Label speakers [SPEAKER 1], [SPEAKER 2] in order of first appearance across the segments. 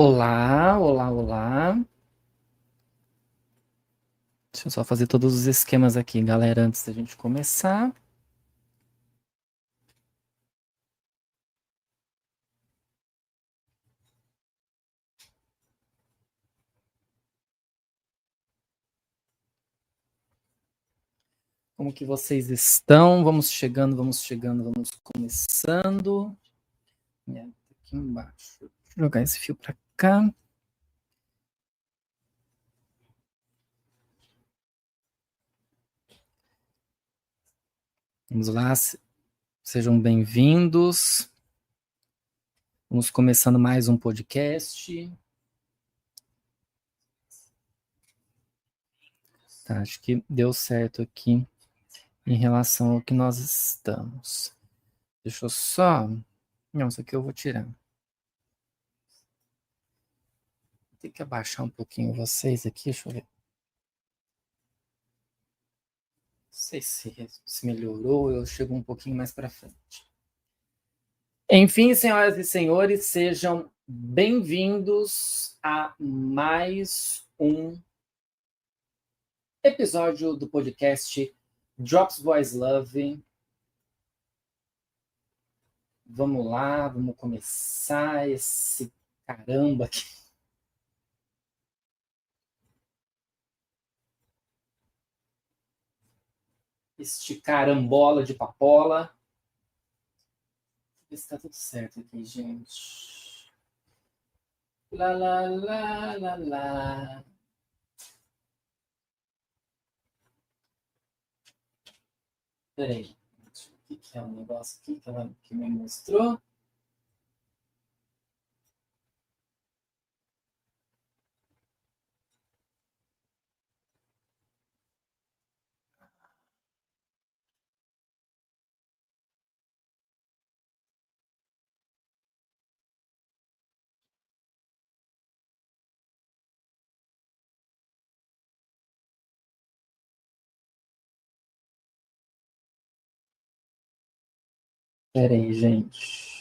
[SPEAKER 1] Olá, olá, olá. Deixa eu só fazer todos os esquemas aqui, galera, antes da gente começar. Como que vocês estão? Vamos chegando, vamos começando. Aqui embaixo. Vou jogar esse fio para cá. Vamos lá, sejam bem-vindos. Vamos começando mais um podcast. Tá, acho que deu certo aqui em relação ao que nós estamos. Deixa eu só... Não, isso aqui eu vou tirar. Tem que abaixar um pouquinho vocês aqui, deixa eu ver. Não sei se melhorou, eu chego um pouquinho mais para frente. Enfim, senhoras e senhores, sejam bem-vindos a mais um episódio do podcast Drops Boys Love. Vamos lá, vamos começar esse caramba aqui. Este carambola de papola. Está tudo certo aqui, gente. Lá, lá, lá, lá, lá. Peraí. O que é um negócio aqui que ela me mostrou? Pera aí, gente.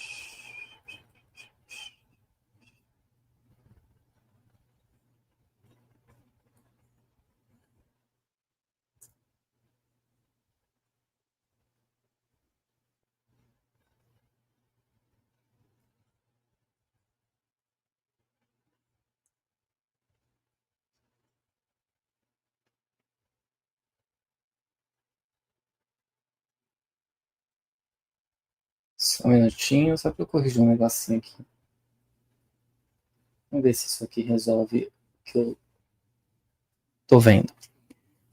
[SPEAKER 1] Só um minutinho, só para eu corrigir um negocinho aqui. Vamos ver se isso aqui resolve o que eu tô vendo.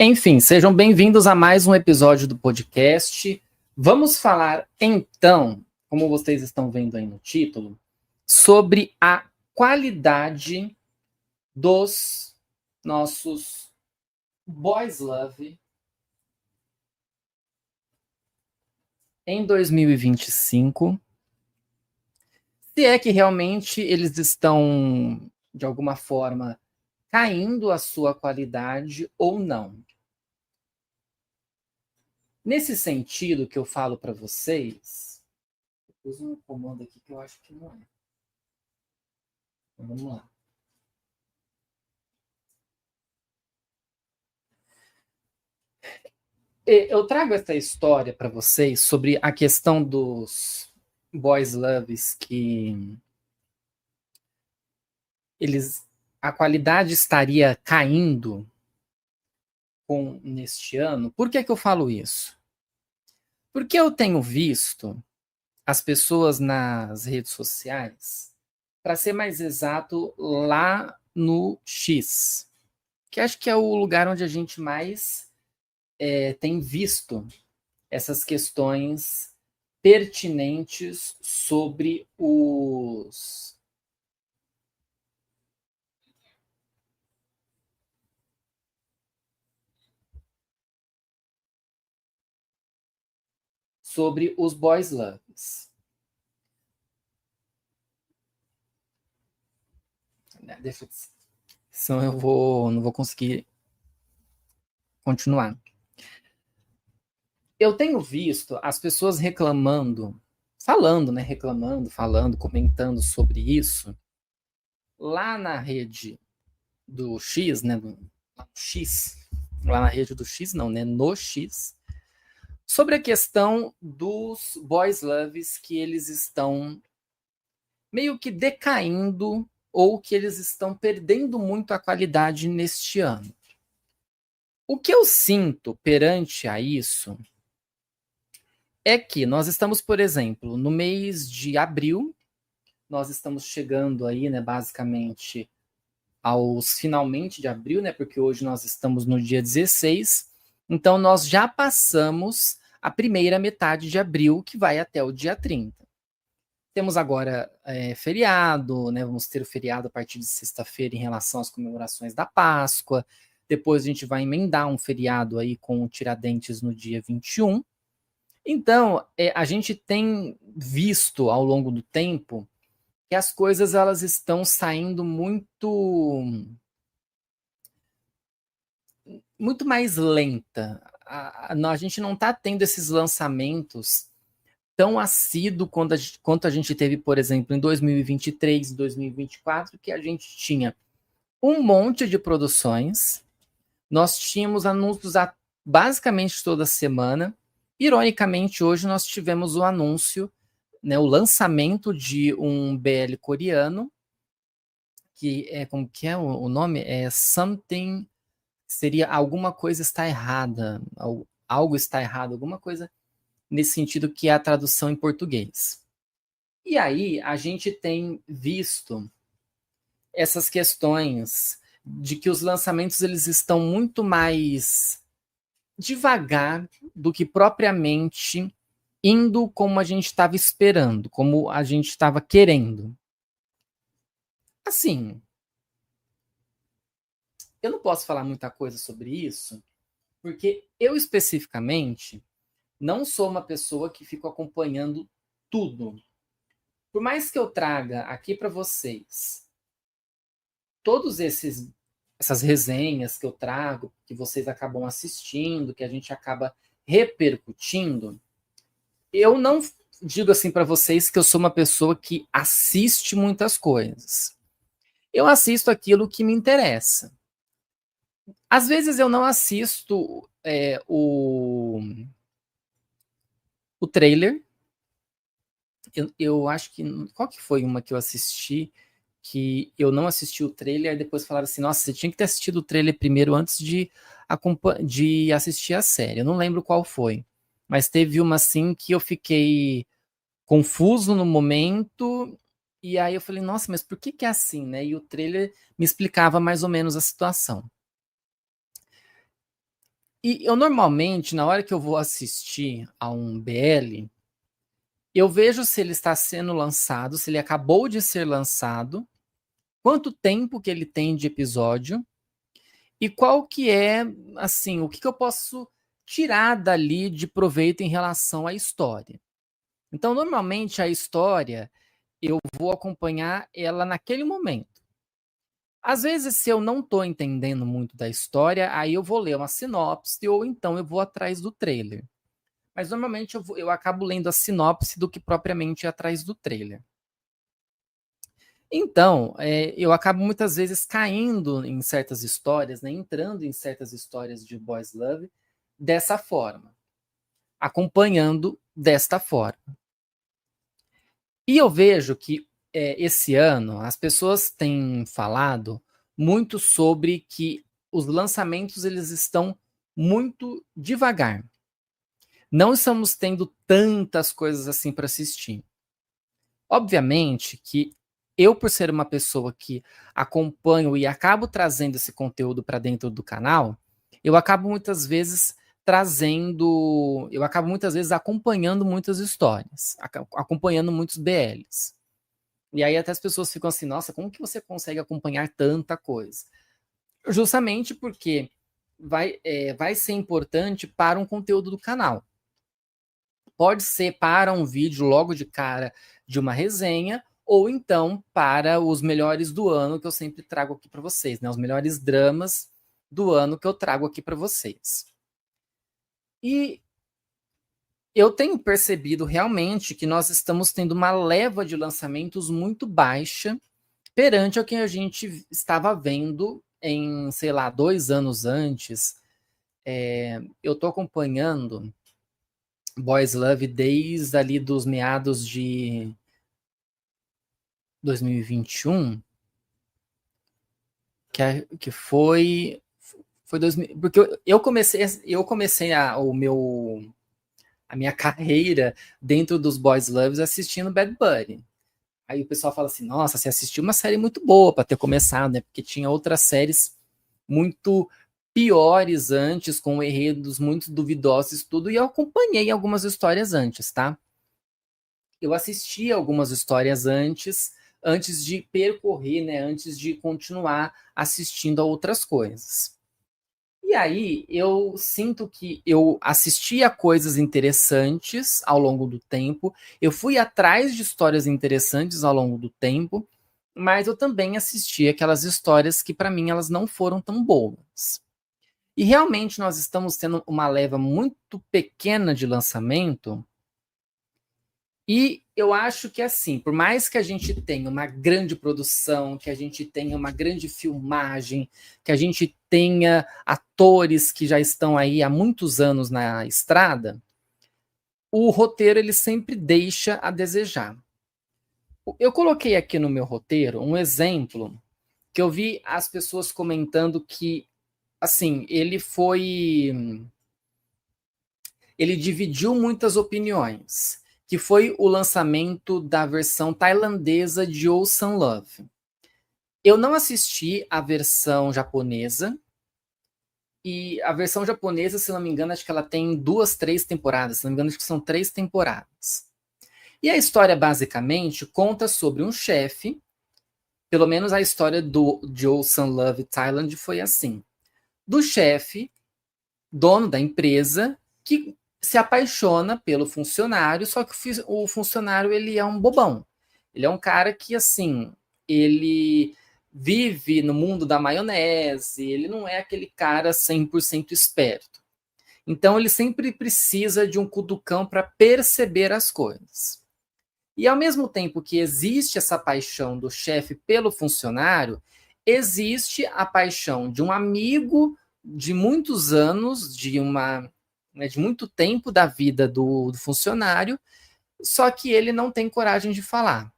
[SPEAKER 1] Enfim, sejam bem-vindos a mais um episódio do podcast. Vamos falar, então, como vocês estão vendo aí no título, sobre a qualidade dos nossos Boys Love em 2025. Se é que realmente eles estão, de alguma forma, caindo a sua qualidade ou não. Nesse sentido que eu falo para vocês, eu pus um comando aqui que eu acho que não é. Então, vamos lá. Eu trago essa história para vocês sobre a questão dos boys loves que a qualidade estaria caindo neste ano. Por que eu falo isso? Porque eu tenho visto as pessoas nas redes sociais, para ser mais exato, lá no X, que acho que é o lugar onde a gente mais tem visto essas questões pertinentes sobre os boys loves. Deixa eu... Senão eu não vou conseguir continuar. Eu tenho visto as pessoas reclamando, falando, comentando sobre isso lá na rede do X, né, lá na rede do X, não, né, no X, sobre a questão dos boys loves, que eles estão meio que decaindo ou que eles estão perdendo muito a qualidade neste ano. O que eu sinto perante a isso é que nós estamos, por exemplo, no mês de abril, nós estamos chegando aí, né, basicamente aos finalmente de abril, né, porque hoje nós estamos no dia 16, então nós já passamos a primeira metade de abril, que vai até o dia 30. Temos agora feriado, né, vamos ter o feriado a partir de sexta-feira em relação às comemorações da Páscoa, depois a gente vai emendar um feriado aí com o Tiradentes no dia 21. Então, a gente tem visto ao longo do tempo que as coisas elas estão saindo muito mais lenta. A gente não está tendo esses lançamentos tão assíduo quanto a gente teve, por exemplo, em 2023 e 2024, que a gente tinha um monte de produções, nós tínhamos anúncios basicamente toda semana. Ironicamente, hoje nós tivemos o anúncio, né, o lançamento de um BL coreano, que é, como que é o nome? É Something, seria alguma coisa está errada, algo está errado, alguma coisa nesse sentido, que é a tradução em português. E aí a gente tem visto essas questões de que os lançamentos eles estão muito mais devagar do que propriamente indo como a gente estava esperando, como a gente estava querendo. Assim, eu não posso falar muita coisa sobre isso, porque eu especificamente não sou uma pessoa que fico acompanhando tudo. Por mais que eu traga aqui para vocês todos essas resenhas que eu trago, que vocês acabam assistindo, que a gente acaba repercutindo, eu não digo assim para vocês que eu sou uma pessoa que assiste muitas coisas. Eu assisto aquilo que me interessa. Às vezes eu não assisto o trailer. Eu acho que. Qual que foi uma que eu assisti que eu não assisti o trailer e depois falaram assim: nossa, você tinha que ter assistido o trailer primeiro antes de assistir a série. Eu não lembro qual foi. Mas teve uma assim que eu fiquei confuso no momento. E aí eu falei, nossa, mas por que é assim, né? E o trailer me explicava mais ou menos a situação. E eu normalmente, na hora que eu vou assistir a um BL, eu vejo se ele está sendo lançado, se ele acabou de ser lançado, quanto tempo que ele tem de episódio e qual que é, assim, o que eu posso tirar dali de proveito em relação à história. Então, normalmente a história eu vou acompanhar ela naquele momento. Às vezes, se eu não estou entendendo muito da história, aí eu vou ler uma sinopse ou então eu vou atrás do trailer. Mas normalmente eu acabo lendo a sinopse do que propriamente atrás do trailer. Então, eu acabo muitas vezes caindo em certas histórias, né, entrando em certas histórias de boys love dessa forma, acompanhando desta forma. E eu vejo que esse ano as pessoas têm falado muito sobre que os lançamentos eles estão muito devagar. Não estamos tendo tantas coisas assim para assistir. Obviamente que eu, por ser uma pessoa que acompanho e acabo trazendo esse conteúdo para dentro do canal, eu acabo muitas vezes acompanhando muitas histórias, acompanhando muitos BLs. E aí até as pessoas ficam assim, nossa, como que você consegue acompanhar tanta coisa? Justamente porque vai ser importante para um conteúdo do canal. Pode ser para um vídeo logo de cara de uma resenha, ou então para os melhores do ano que eu sempre trago aqui para vocês, né? Os melhores dramas do ano que eu trago aqui para vocês. E eu tenho percebido realmente que nós estamos tendo uma leva de lançamentos muito baixa perante o que a gente estava vendo em, sei lá, 2 anos antes. Eu tô acompanhando Boys Love desde ali dos meados de 2021, que foi 2000, porque eu comecei a minha carreira dentro dos Boys Loves assistindo Bad Bunny. Aí o pessoal fala assim: nossa, você assistiu uma série muito boa para ter começado, né? Porque tinha outras séries muito piores antes, com enredos muito duvidosos e tudo, e eu acompanhei algumas histórias antes, tá? Eu assisti algumas histórias antes de percorrer, né? Antes de continuar assistindo a outras coisas. E aí eu sinto que eu assisti a coisas interessantes ao longo do tempo, eu fui atrás de histórias interessantes ao longo do tempo, mas eu também assisti aquelas histórias que para mim elas não foram tão boas. E realmente nós estamos tendo uma leva muito pequena de lançamento, e eu acho que assim, por mais que a gente tenha uma grande produção, que a gente tenha uma grande filmagem, que a gente tenha atores que já estão aí há muitos anos na estrada, o roteiro ele sempre deixa a desejar. Eu coloquei aqui no meu roteiro um exemplo que eu vi as pessoas comentando que assim, ele dividiu muitas opiniões, que foi o lançamento da versão tailandesa de Ocean Love. Eu não assisti a versão japonesa, e a versão japonesa, se não me engano, acho que ela tem 2, 3 temporadas, se não me engano, acho que são 3 temporadas. E a história, basicamente, conta sobre um chefe, pelo menos a história de Ocean Love Thailand foi assim, do chefe, dono da empresa, que se apaixona pelo funcionário, só que o funcionário ele é um bobão. Ele é um cara que, assim, ele vive no mundo da maionese, ele não é aquele cara 100% esperto. Então, ele sempre precisa de um cutucão para perceber as coisas. E ao mesmo tempo que existe essa paixão do chefe pelo funcionário, existe a paixão de um amigo de muitos anos, de muito tempo da vida do funcionário, só que ele não tem coragem de falar.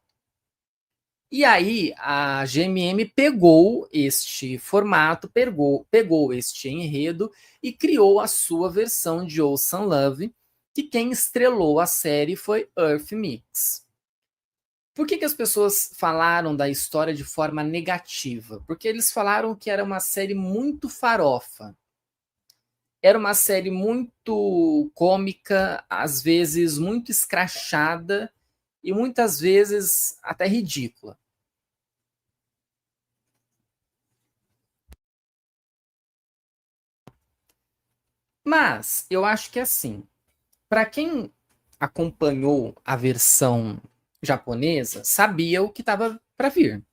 [SPEAKER 1] E aí a GMM pegou este formato, pegou este enredo e criou a sua versão de Ocean Love, que quem estrelou a série foi Earth Mix. Por que as pessoas falaram da história de forma negativa? Porque eles falaram que era uma série muito farofa. Era uma série muito cômica, às vezes muito escrachada e muitas vezes até ridícula. Mas eu acho que assim, para quem acompanhou a versão japonesa, sabia o que estava para vir,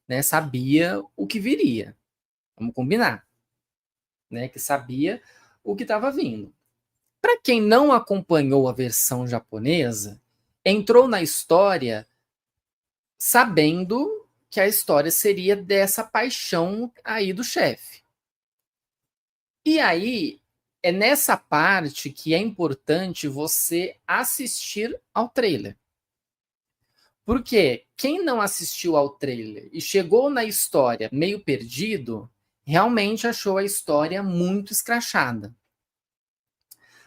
[SPEAKER 1] né? Sabia o que viria. Vamos combinar, né? Que sabia o que estava vindo. Para quem não acompanhou a versão japonesa, entrou na história sabendo que a história seria dessa paixão aí do chefe. E aí é nessa parte que é importante você assistir ao trailer. Porque quem não assistiu ao trailer e chegou na história meio perdido, realmente achou a história muito escrachada.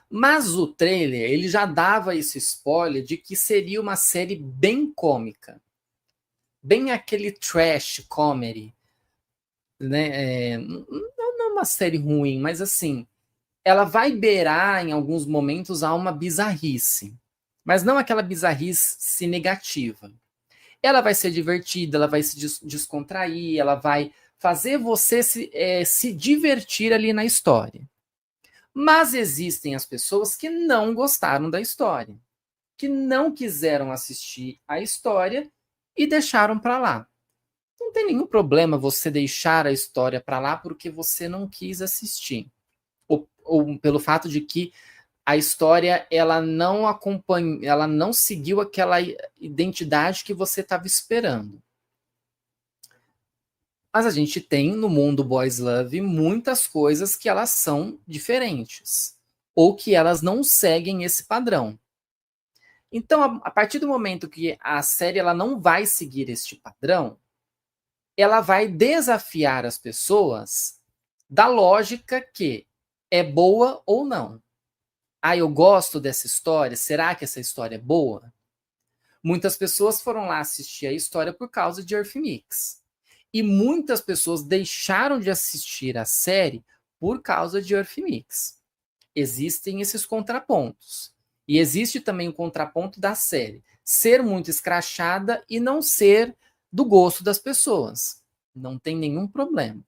[SPEAKER 1] Mas o trailer, ele já dava esse spoiler de que seria uma série bem cômica. Bem aquele trash comedy, né? Não é uma série ruim, mas assim, ela vai beirar em alguns momentos a uma bizarrice. Mas não aquela bizarrice negativa. Ela vai ser divertida, ela vai se descontrair, ela vai fazer você se divertir ali na história. Mas existem as pessoas que não gostaram da história, que não quiseram assistir a história e deixaram para lá. Não tem nenhum problema você deixar a história para lá porque você não quis assistir, ou pelo fato de que a história ela não acompanha, ela não seguiu aquela identidade que você estava esperando. Mas a gente tem no mundo Boys Love muitas coisas que elas são diferentes, ou que elas não seguem esse padrão. Então, a partir do momento que a série ela não vai seguir este padrão, ela vai desafiar as pessoas da lógica que é boa ou não. Ah, eu gosto dessa história, será que essa história é boa? Muitas pessoas foram lá assistir a história por causa de Earth Mix. E muitas pessoas deixaram de assistir a série por causa de Earth Mix. Existem esses contrapontos. E existe também o contraponto da série ser muito escrachada e não ser do gosto das pessoas. Não tem nenhum problema.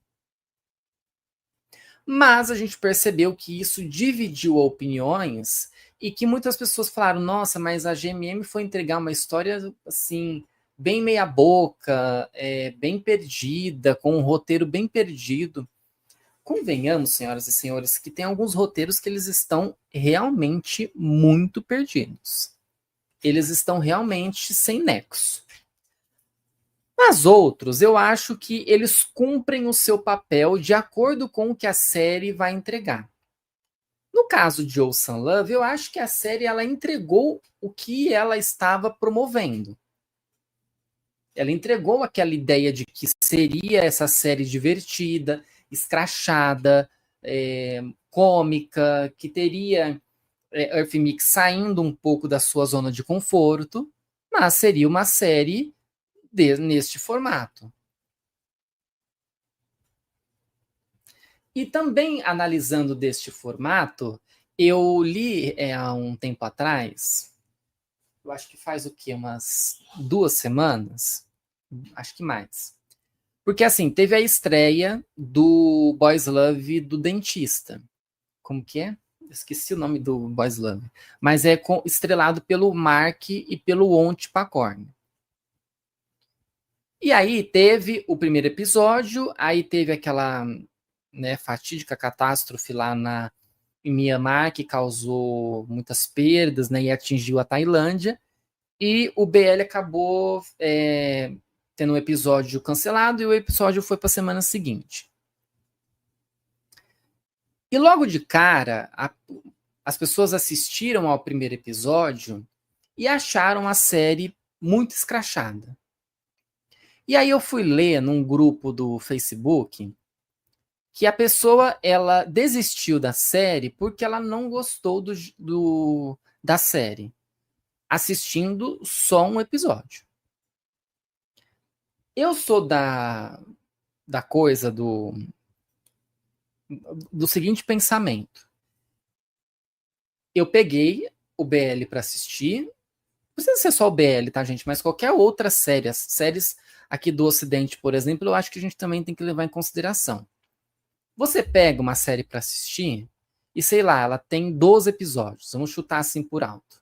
[SPEAKER 1] Mas a gente percebeu que isso dividiu opiniões e que muitas pessoas falaram: nossa, mas a GMM foi entregar uma história assim, bem meia-boca, bem perdida, com um roteiro bem perdido. Convenhamos, senhoras e senhores, que tem alguns roteiros que eles estão realmente muito perdidos. Eles estão realmente sem nexo. Mas outros, eu acho que eles cumprem o seu papel de acordo com o que a série vai entregar. No caso de Ocean Love, eu acho que a série ela entregou o que ela estava promovendo. Ela entregou aquela ideia de que seria essa série divertida, escrachada, cômica, que teria Earth Mix saindo um pouco da sua zona de conforto, mas seria uma série neste formato. E também analisando deste formato, eu li há um tempo atrás, eu acho que faz o quê? Umas 2 semanas? Acho que mais. Porque assim, teve a estreia do Boys Love do Dentista. Como que é? Esqueci o nome do Boys Love. Mas é estrelado pelo Mark e pelo Ont Pacorn. E aí teve o primeiro episódio, aí teve aquela fatídica catástrofe lá em Myanmar, que causou muitas perdas, e atingiu a Tailândia, e o BL acabou tendo um episódio cancelado, e o episódio foi para a semana seguinte. E logo de cara, as pessoas assistiram ao primeiro episódio e acharam a série muito escrachada. E aí eu fui ler num grupo do Facebook que a pessoa ela desistiu da série porque ela não gostou da série, assistindo só um episódio. Eu sou da coisa do seguinte pensamento. Eu peguei o BL para assistir, não precisa ser só o BL, tá, gente? Mas qualquer outra série, as séries aqui do Ocidente, por exemplo, eu acho que a gente também tem que levar em consideração. Você pega uma série para assistir e, sei lá, ela tem 12 episódios. Vamos chutar assim por alto.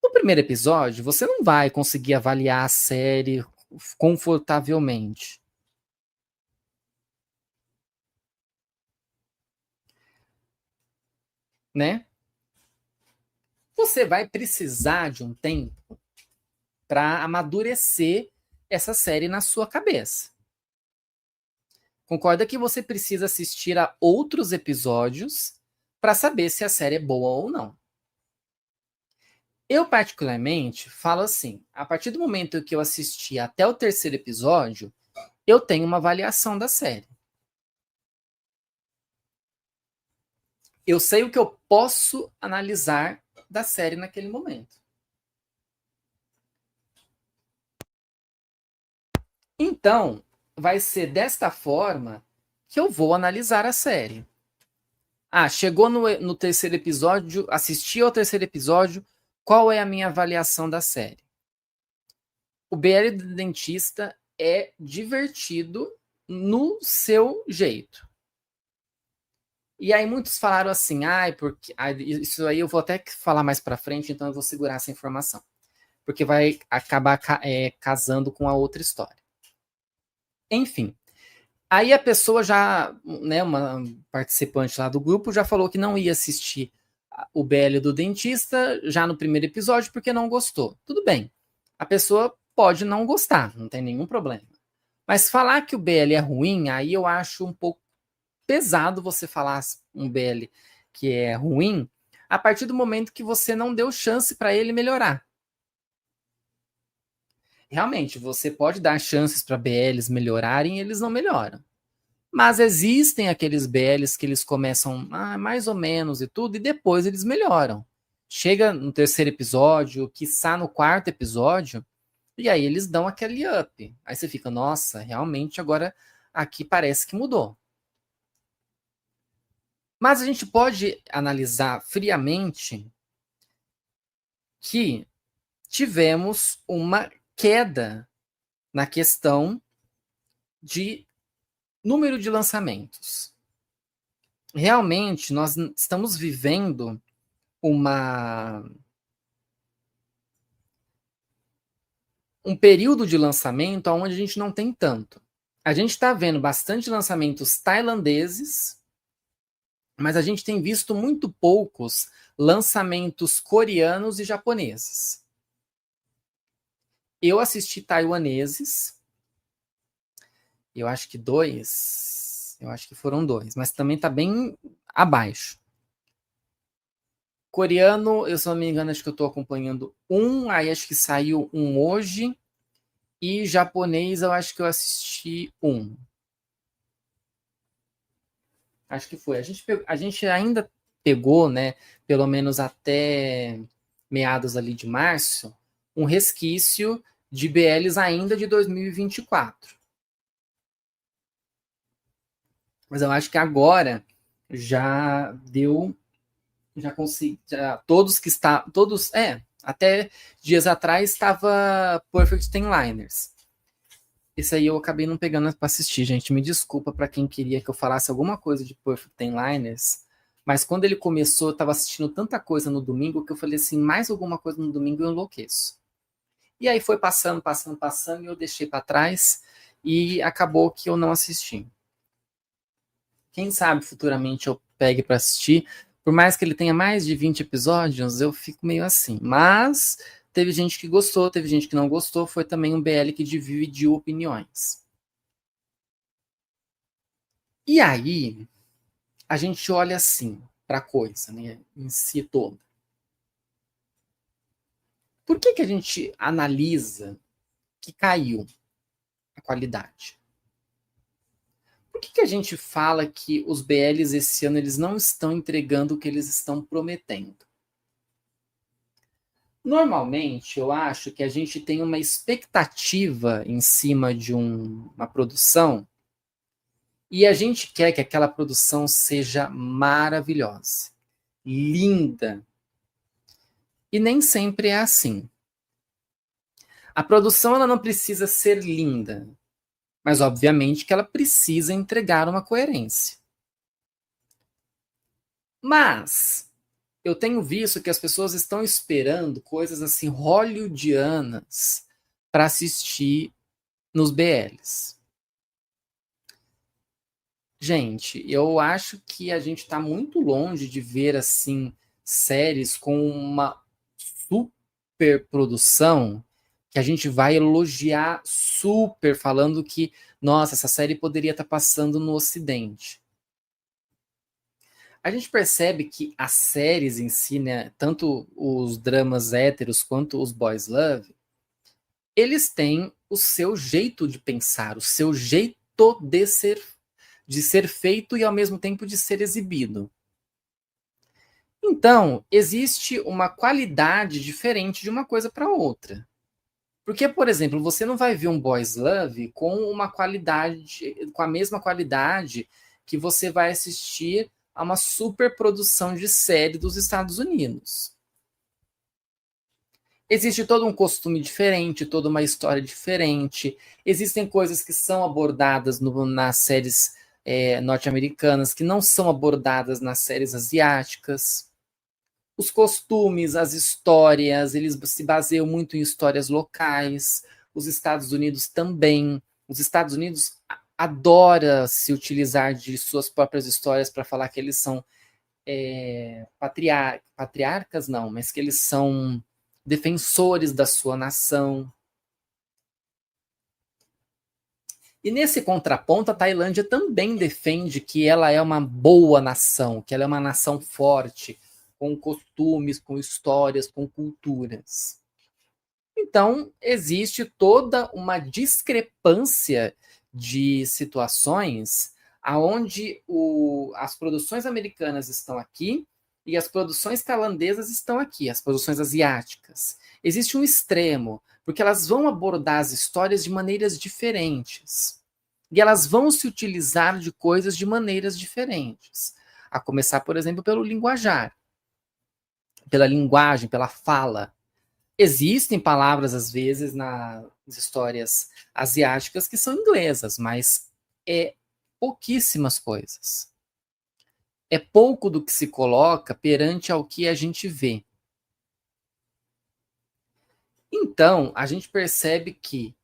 [SPEAKER 1] No primeiro episódio, você não vai conseguir avaliar a série confortavelmente. Né? Você vai precisar de um tempo para amadurecer essa série na sua cabeça. Concorda que você precisa assistir a outros episódios para saber se a série é boa ou não. Eu, particularmente, falo assim: a partir do momento que eu assisti até o terceiro episódio, eu tenho uma avaliação da série. Eu sei o que eu posso analisar da série naquele momento. Então, vai ser desta forma que eu vou analisar a série. Ah, chegou no terceiro episódio, assisti ao terceiro episódio, qual é a minha avaliação da série? O BL do Dentista é divertido no seu jeito. E aí muitos falaram assim, porque isso aí eu vou até falar mais para frente, então eu vou segurar essa informação, porque vai acabar casando com a outra história. Enfim, aí a pessoa já, uma participante lá do grupo já falou que não ia assistir o BL do Dentista já no primeiro episódio porque não gostou. Tudo bem, a pessoa pode não gostar, não tem nenhum problema. Mas falar que o BL é ruim, aí eu acho um pouco pesado você falar um BL que é ruim a partir do momento que você não deu chance para ele melhorar. Realmente, você pode dar chances para BLs melhorarem e eles não melhoram. Mas existem aqueles BLs que eles começam mais ou menos e tudo, e depois eles melhoram. Chega no terceiro episódio, quiçá no quarto episódio, e aí eles dão aquele up. Aí você fica, nossa, realmente agora aqui parece que mudou. Mas a gente pode analisar friamente que tivemos uma queda na questão de número de lançamentos. Realmente, nós estamos vivendo um período de lançamento onde a gente não tem tanto. A gente está vendo bastante lançamentos tailandeses, mas a gente tem visto muito poucos lançamentos coreanos e japoneses. Eu assisti taiwaneses, eu acho que foram dois, mas também está bem abaixo. Coreano, eu se não me engano, acho que eu estou acompanhando aí acho que saiu um hoje, e japonês eu acho que eu assisti um. Acho que foi. A gente ainda pegou, né, pelo menos até meados ali de março, um resquício de BLs ainda de 2024. Mas eu acho que agora já deu, já consegui, todos que está, todos, até dias atrás estava Perfect Ten Liners. Esse aí eu acabei não pegando para assistir, gente. Me desculpa para quem queria que eu falasse alguma coisa de Perfect Ten Liners, mas quando ele começou, eu estava assistindo tanta coisa no domingo que eu falei assim, mais alguma coisa no domingo eu enlouqueço. E aí foi passando, e eu deixei para trás e acabou que eu não assisti. Quem sabe futuramente eu pegue para assistir. Por mais que ele tenha mais de 20 episódios, eu fico meio assim. Mas teve gente que gostou, teve gente que não gostou. Foi também um BL que dividiu opiniões. E aí, a gente olha assim para a coisa, né, em si toda. Por que a gente analisa que caiu a qualidade? Por que a gente fala que os BLs esse ano eles não estão entregando o que eles estão prometendo? Normalmente, eu acho que a gente tem uma expectativa em cima de uma produção e a gente quer que aquela produção seja maravilhosa, linda. E nem sempre é assim. A produção ela não precisa ser linda, mas obviamente que ela precisa entregar uma coerência. Mas eu tenho visto que as pessoas estão esperando coisas assim hollywoodianas para assistir nos BLs. Gente, eu acho que a gente está muito longe de ver assim séries com uma super produção que a gente vai elogiar super falando que, nossa, essa série poderia estar passando no Ocidente. A gente percebe que as séries em si, né, tanto os dramas héteros quanto os boys love, eles têm o seu jeito de pensar, o seu jeito de ser feito e ao mesmo tempo de ser exibido. Então, existe uma qualidade diferente de uma coisa para outra. Porque, por exemplo, você não vai ver um boys love com uma qualidade, com a mesma qualidade que você vai assistir a uma superprodução de série dos Estados Unidos. Existe todo um costume diferente, toda uma história diferente. Existem coisas que são abordadas nas séries norte-americanas que não são abordadas nas séries asiáticas. Os costumes, as histórias, eles se baseiam muito em histórias locais. Os Estados Unidos também. Os Estados Unidos adora se utilizar de suas próprias histórias para falar que eles são patriarcas, não, mas que eles são defensores da sua nação. E nesse contraponto, a Tailândia também defende que ela é uma boa nação, que ela é uma nação forte, com costumes, com histórias, com culturas. Então, existe toda uma discrepância de situações aonde as produções americanas estão aqui e as produções tailandesas estão aqui, as produções asiáticas. Existe um extremo, porque elas vão abordar as histórias de maneiras diferentes. E elas vão se utilizar de coisas de maneiras diferentes. A começar, por exemplo, pelo linguajar, pela linguagem, pela fala. Existem palavras, às vezes, nas histórias asiáticas que são inglesas, mas é pouquíssimas coisas. É pouco do que se coloca perante ao que a gente vê. Então, a gente percebe que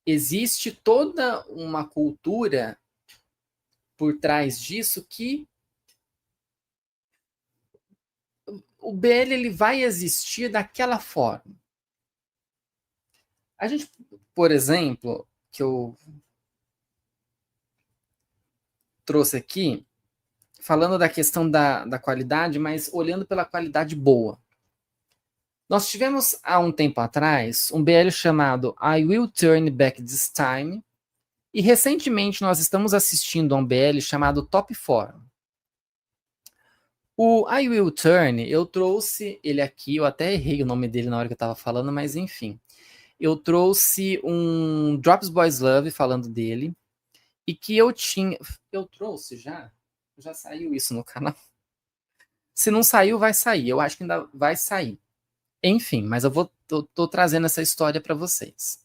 [SPEAKER 1] existe toda uma cultura por trás disso que o BL ele vai existir daquela forma. A gente, por exemplo, que eu trouxe aqui, falando da questão da qualidade, mas olhando pela qualidade boa. Nós tivemos, há um tempo atrás, um BL chamado I Will Turn Back This Time, e recentemente nós estamos assistindo a um BL chamado Top Form. O I Will Turn, eu trouxe ele aqui, eu até errei o nome dele na hora que eu estava falando, mas enfim. Eu trouxe um Drops Boys Love falando dele, e que eu tinha... Eu trouxe já? Já saiu isso no canal? Se não saiu, vai sair. Eu acho que ainda vai sair. Enfim, mas eu tô trazendo essa história para vocês.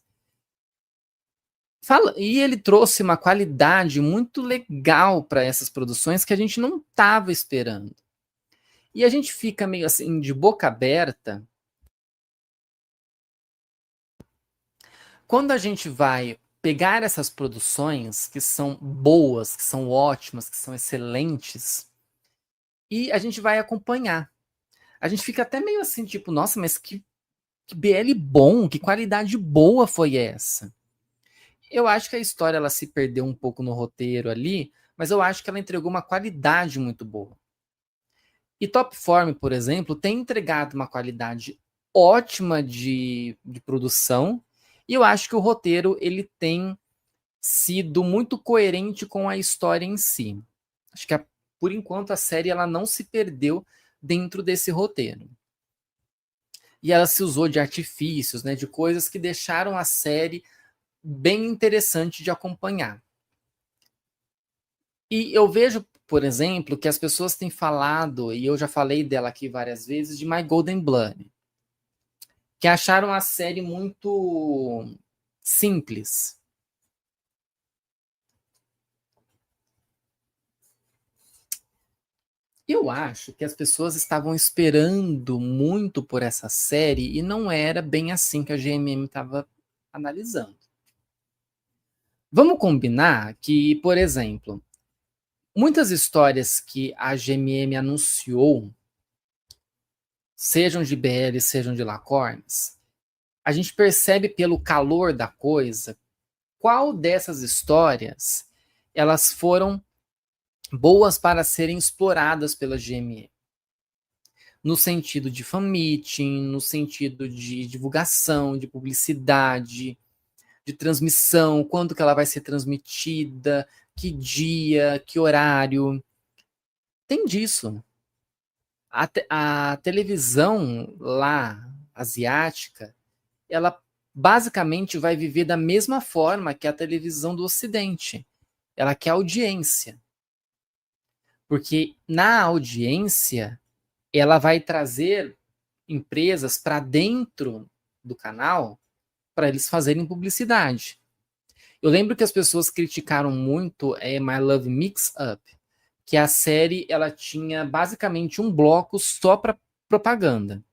[SPEAKER 1] E ele trouxe uma qualidade muito legal para essas produções que a gente não estava esperando. E a gente fica meio assim, de boca aberta, quando a gente vai pegar essas produções que são boas, que são ótimas, que são excelentes, e a gente vai acompanhar. A gente fica até meio assim, tipo, nossa, mas que BL bom, que qualidade boa foi essa? Eu acho que a história ela se perdeu um pouco no roteiro ali, mas eu acho que ela entregou uma qualidade muito boa. E Top Form, por exemplo, tem entregado uma qualidade ótima de produção, e eu acho que o roteiro ele tem sido muito coerente com a história em si. Acho que por enquanto a série ela não se perdeu dentro desse roteiro. E ela se usou de artifícios, né, de coisas que deixaram a série bem interessante de acompanhar. E eu vejo, por exemplo, que as pessoas têm falado, e eu já falei dela aqui várias vezes, de My Golden Blood, que acharam a série muito simples. Eu acho que as pessoas estavam esperando muito por essa série e não era bem assim que a GMM estava analisando. Vamos combinar que, por exemplo, muitas histórias que a GMM anunciou, sejam de BL, sejam de Lacornes, a gente percebe pelo calor da coisa qual dessas histórias elas foram boas para serem exploradas pela GMM. No sentido de fan-meeting, no sentido de divulgação, de publicidade, de transmissão, quando que ela vai ser transmitida, que dia, que horário. Tem disso. A televisão lá, asiática, ela basicamente vai viver da mesma forma que a televisão do Ocidente. Ela quer audiência. Porque na audiência, ela vai trazer empresas para dentro do canal para eles fazerem publicidade. Eu lembro que as pessoas criticaram muito My Love Mix Up, que a série ela tinha basicamente um bloco só para propaganda.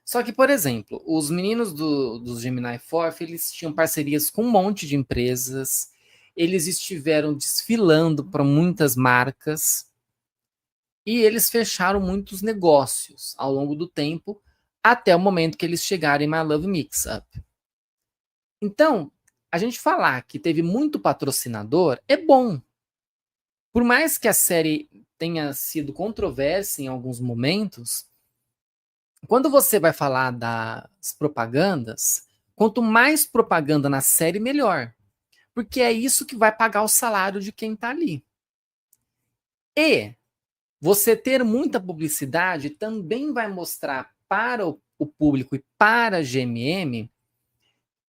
[SPEAKER 1] Só que, por exemplo, os meninos dos Gemini Fourth, eles tinham parcerias com um monte de empresas, eles estiveram desfilando para muitas marcas, e eles fecharam muitos negócios ao longo do tempo, até o momento que eles chegaram em My Love Mix Up. Então, a gente falar que teve muito patrocinador é bom. Por mais que a série tenha sido controversa em alguns momentos, quando você vai falar das propagandas, quanto mais propaganda na série, melhor. Porque é isso que vai pagar o salário de quem está ali. E você ter muita publicidade também vai mostrar para o público e para a GMM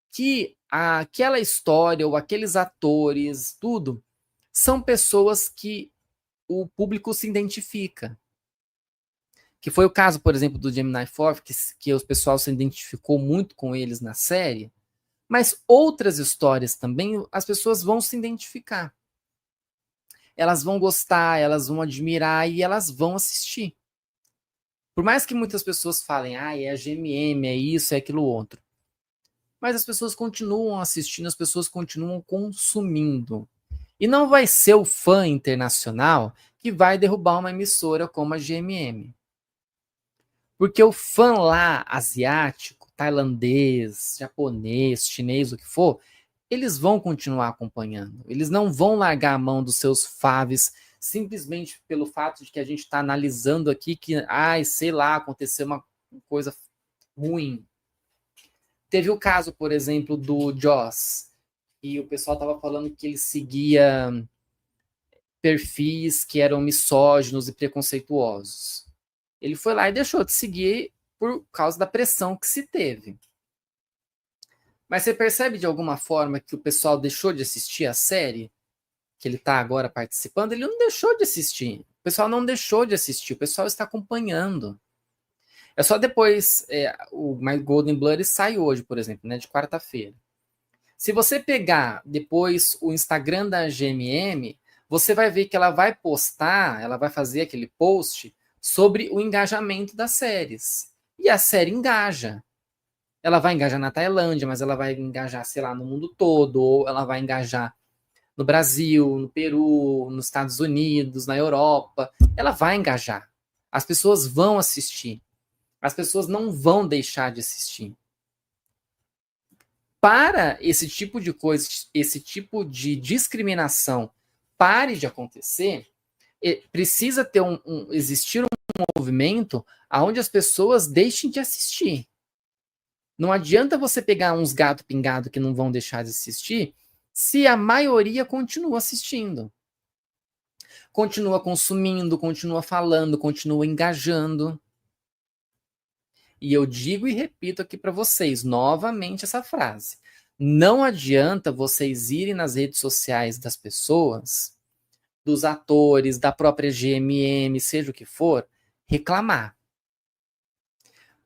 [SPEAKER 1] que aquela história ou aqueles atores, tudo, são pessoas que o público se identifica. Que foi o caso, por exemplo, do Gemini 4, que o pessoal se identificou muito com eles na série, mas outras histórias também as pessoas vão se identificar. Elas vão gostar, elas vão admirar e elas vão assistir. Por mais que muitas pessoas falem, é a GMM, é isso, é aquilo outro. Mas as pessoas continuam assistindo, as pessoas continuam consumindo. E não vai ser o fã internacional que vai derrubar uma emissora como a GMM. Porque o fã lá, asiático, tailandês, japonês, chinês, o que for, eles vão continuar acompanhando. Eles não vão largar a mão dos seus faves simplesmente pelo fato de que a gente está analisando aqui que, sei lá, aconteceu uma coisa ruim. Teve o caso, por exemplo, do Joss, e o pessoal estava falando que ele seguia perfis que eram misóginos e preconceituosos. Ele foi lá e deixou de seguir por causa da pressão que se teve. Mas você percebe de alguma forma que o pessoal deixou de assistir a série que ele está agora participando? Ele não deixou de assistir. O pessoal não deixou de assistir, o pessoal está acompanhando. É só depois, o My Golden Blood sai hoje, por exemplo, né, de quarta-feira. Se você pegar depois o Instagram da GMM, você vai ver que ela vai postar, ela vai fazer aquele post sobre o engajamento das séries. E a série engaja. Ela vai engajar na Tailândia, mas ela vai engajar, sei lá, no mundo todo, ou ela vai engajar no Brasil, no Peru, nos Estados Unidos, na Europa. Ela vai engajar. As pessoas vão assistir. As pessoas não vão deixar de assistir. Para esse tipo de coisa, esse tipo de discriminação pare de acontecer, precisa ter existir um movimento onde as pessoas deixem de assistir. Não adianta você pegar uns gato pingado que não vão deixar de assistir se a maioria continua assistindo. Continua consumindo, continua falando, continua engajando. E eu digo e repito aqui para vocês novamente essa frase. Não adianta vocês irem nas redes sociais das pessoas, dos atores, da própria GMM, seja o que for, reclamar.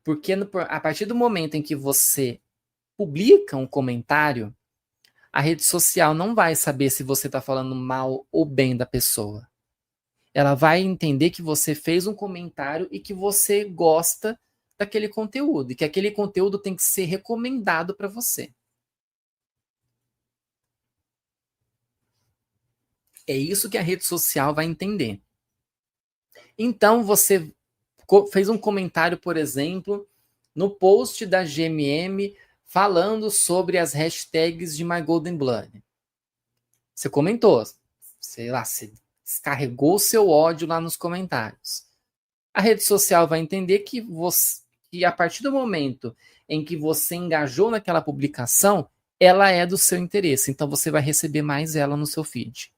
[SPEAKER 1] Porque a partir do momento em que você publica um comentário, a rede social não vai saber se você está falando mal ou bem da pessoa. Ela vai entender que você fez um comentário e que você gosta daquele conteúdo, e que aquele conteúdo tem que ser recomendado para você. É isso que a rede social vai entender. Então, você fez um comentário, por exemplo, no post da GMM falando sobre as hashtags de My Golden Blood. Você comentou, sei lá, você descarregou o seu ódio lá nos comentários. A rede social vai entender que a partir do momento em que você engajou naquela publicação, ela é do seu interesse. Então você vai receber mais ela no seu feed.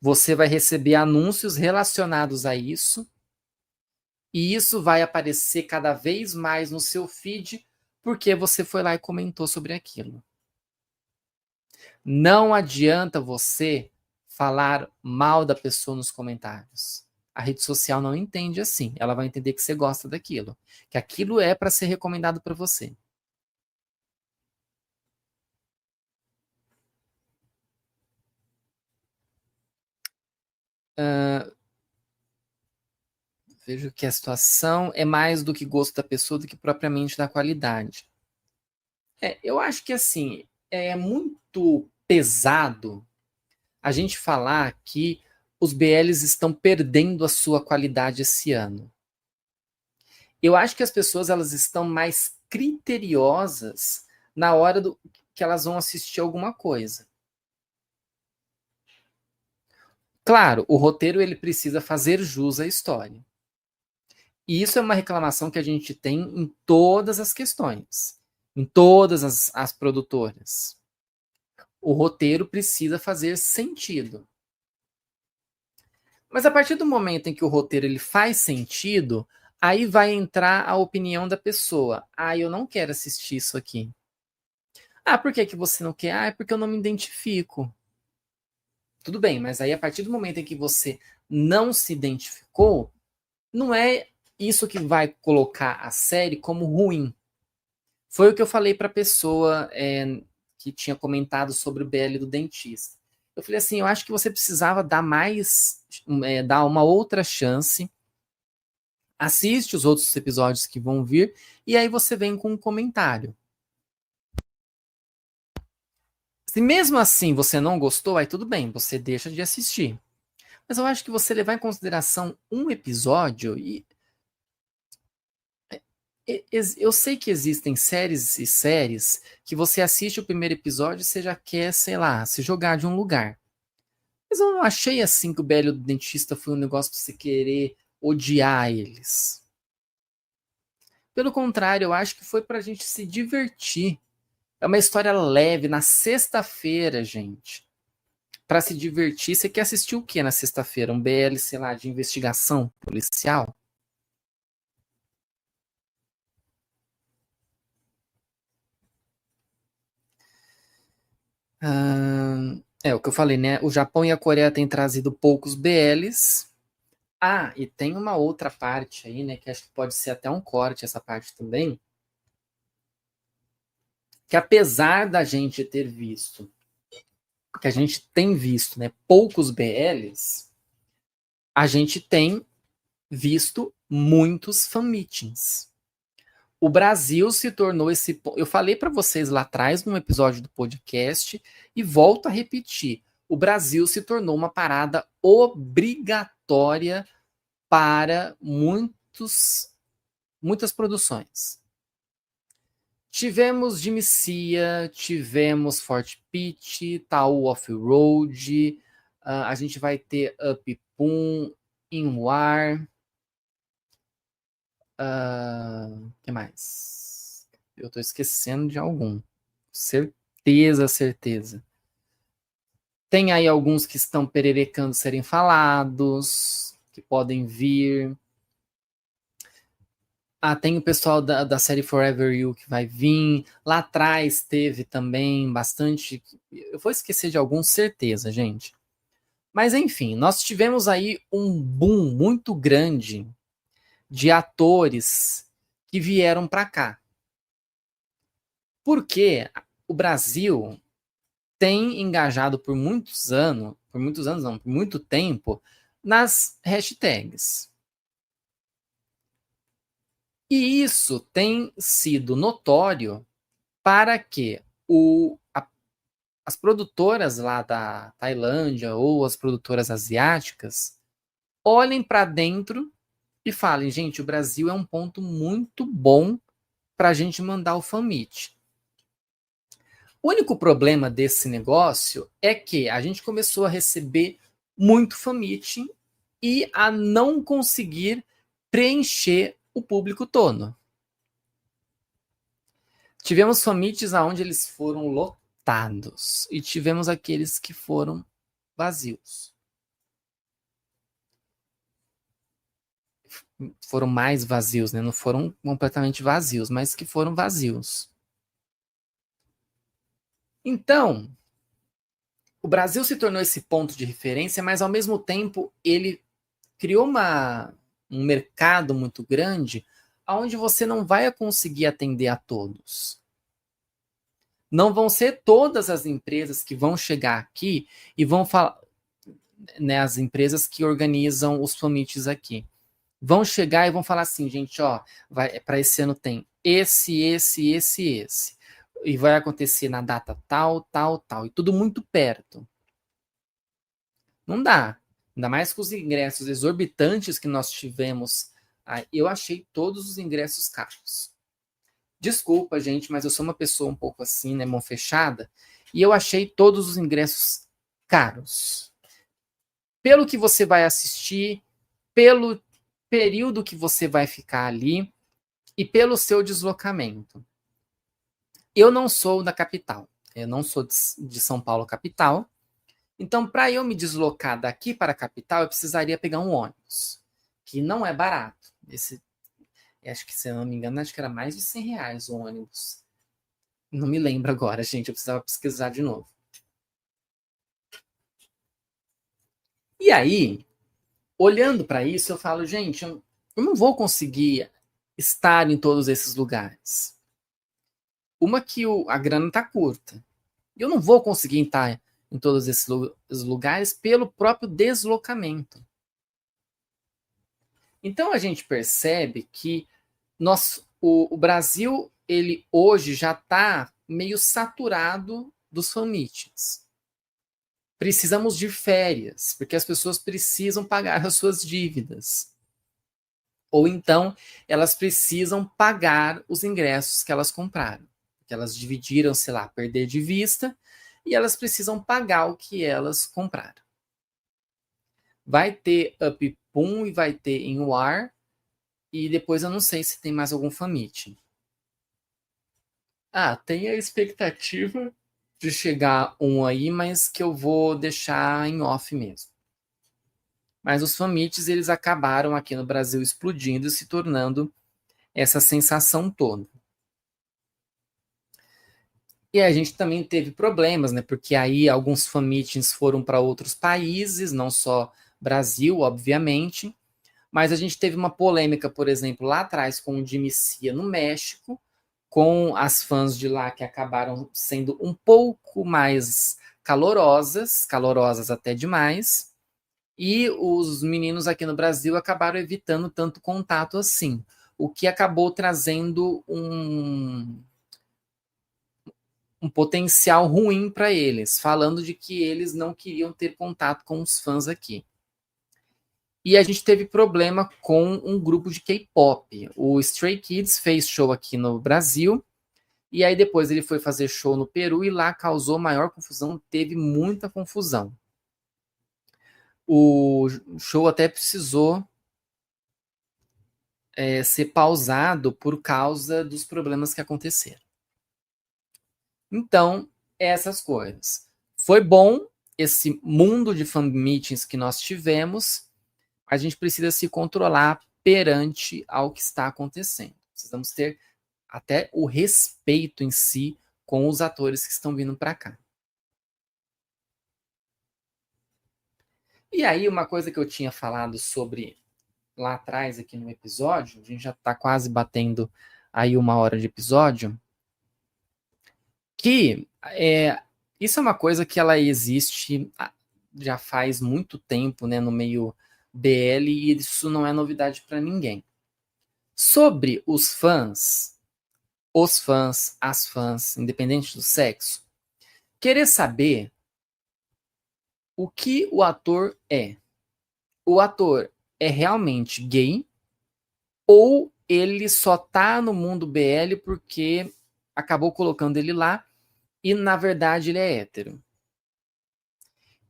[SPEAKER 1] Você vai receber anúncios relacionados a isso. E isso vai aparecer cada vez mais no seu feed porque você foi lá e comentou sobre aquilo. Não adianta você falar mal da pessoa nos comentários. A rede social não entende assim. Ela vai entender que você gosta daquilo. Que aquilo é para ser recomendado para você. Vejo que a situação é mais do que gosto da pessoa do que propriamente da qualidade. Eu acho que assim, é muito pesado a gente falar que os BLs estão perdendo a sua qualidade esse ano. Eu acho que as pessoas elas estão mais criteriosas na hora que elas vão assistir alguma coisa. Claro, o roteiro ele precisa fazer jus à história. E isso é uma reclamação que a gente tem em todas as questões, em todas as produtoras. O roteiro precisa fazer sentido. Mas a partir do momento em que o roteiro ele faz sentido, aí vai entrar a opinião da pessoa. Ah, eu não quero assistir isso aqui. Ah, por que você não quer? Ah, é porque eu não me identifico. Tudo bem, mas aí a partir do momento em que você não se identificou, não é isso que vai colocar a série como ruim. Foi o que eu falei para a pessoa que tinha comentado sobre o BL do dentista. Eu falei assim, eu acho que você precisava dar dar uma outra chance. Assiste os outros episódios que vão vir e aí você vem com um comentário. Se mesmo assim você não gostou, aí tudo bem, você deixa de assistir. Mas eu acho que você levar em consideração um episódio eu sei que existem séries e séries que você assiste o primeiro episódio e você já quer, sei lá, se jogar de um lugar. Mas eu não achei assim que o Belo do Dentista foi um negócio pra você querer odiar eles. Pelo contrário, eu acho que foi pra gente se divertir. É uma história leve, na sexta-feira, gente. Pra se divertir, você quer assistir o que na sexta-feira? Um BL, sei lá, de investigação policial? É o que eu falei, né? O Japão e a Coreia têm trazido poucos BLs. Ah, e tem uma outra parte aí, né? Que acho que pode ser até um corte essa parte também. Que apesar da gente ter visto, que a gente tem visto, né? Poucos BLs, a gente tem visto muitos fanmeetings. O Brasil se tornou esse. Eu falei para vocês lá atrás, num episódio do podcast, e volto a repetir: o Brasil se tornou uma parada obrigatória para muitas produções. Tivemos Dimicia, tivemos Fort Pitt, Tau Off-Road, a gente vai ter Up Pum, Inwar, que mais? Eu tô esquecendo de algum. Certeza, certeza. Tem aí alguns que estão pererecando serem falados, que podem vir. Ah, tem o pessoal da série Forever You que vai vir. Lá atrás teve também bastante. Eu vou esquecer de algum, certeza, gente. Mas enfim, nós tivemos aí um boom muito grande de atores que vieram para cá. Porque o Brasil tem engajado por muitos anos não, por muito tempo, nas hashtags. E isso tem sido notório para que as produtoras lá da Tailândia ou as produtoras asiáticas olhem para dentro e falem, gente, o Brasil é um ponto muito bom para a gente mandar o fanmeet. O único problema desse negócio é que a gente começou a receber muito fanmeet e a não conseguir preencher o público todo. Tivemos fanmeets onde eles foram lotados e tivemos aqueles que foram vazios. Foram mais vazios, né? Não foram completamente vazios, mas que foram vazios. Então, o Brasil se tornou esse ponto de referência, mas ao mesmo tempo ele criou um mercado muito grande onde você não vai conseguir atender a todos. Não vão ser todas as empresas que vão chegar aqui e vão falar, né, as empresas que organizam os summits aqui. Vão chegar e vão falar assim, gente, ó, para esse ano tem esse. E vai acontecer na data tal, tal, tal. E tudo muito perto. Não dá. Ainda mais com os ingressos exorbitantes que nós tivemos. Eu achei todos os ingressos caros. Desculpa, gente, mas eu sou uma pessoa um pouco assim, né, mão fechada, e eu achei todos os ingressos caros. Pelo que você vai assistir, pelo período que você vai ficar ali e pelo seu deslocamento. Eu não sou da capital, eu não sou de São Paulo capital, então para eu me deslocar daqui para a capital, eu precisaria pegar um ônibus, que não é barato. Acho que, se eu não me engano, acho que era mais de R$ 100 o ônibus. Não me lembro agora, gente, eu precisava pesquisar de novo. E aí, olhando para isso, eu falo, gente, eu não vou conseguir estar em todos esses lugares. Uma que a grana está curta. Eu não vou conseguir estar em todos esses lugares pelo próprio deslocamento. Então a gente percebe que o Brasil, ele hoje já está meio saturado dos fan meetings. Precisamos de férias, porque as pessoas precisam pagar as suas dívidas. Ou então, elas precisam pagar os ingressos que elas compraram. Que elas dividiram, sei lá, perder de vista, e elas precisam pagar o que elas compraram. Vai ter Up Pum e vai ter em War, e depois eu não sei se tem mais algum Famit. Tem a expectativa de chegar um aí, mas que eu vou deixar em off mesmo. Mas os Famits, eles acabaram aqui no Brasil explodindo e se tornando essa sensação toda. E a gente também teve problemas, né? Porque aí alguns fan meetings foram para outros países, não só Brasil, obviamente. Mas a gente teve uma polêmica, por exemplo, lá atrás com o Jimmy Cia no México, com as fãs de lá que acabaram sendo um pouco mais calorosas até demais, e os meninos aqui no Brasil acabaram evitando tanto contato assim, o que acabou trazendo um potencial ruim para eles, falando de que eles não queriam ter contato com os fãs aqui. E a gente teve problema com um grupo de K-pop. O Stray Kids fez show aqui no Brasil, e aí depois ele foi fazer show no Peru e lá causou maior confusão, teve muita confusão. O show até precisou ser pausado por causa dos problemas que aconteceram. Então, essas coisas. Foi bom esse mundo de fan meetings que nós tivemos. A gente precisa se controlar perante ao que está acontecendo. Precisamos ter até o respeito em si com os atores que estão vindo para cá. E aí, uma coisa que eu tinha falado sobre lá atrás, aqui no episódio, a gente já está quase batendo aí 1 hora de episódio, que isso é uma coisa que ela existe já faz muito tempo, né, no meio BL, e isso não é novidade para ninguém. Sobre os fãs, as fãs, independente do sexo, querer saber o que o ator é. O ator é realmente gay ou ele só tá no mundo BL porque acabou colocando ele lá e na verdade ele é hétero.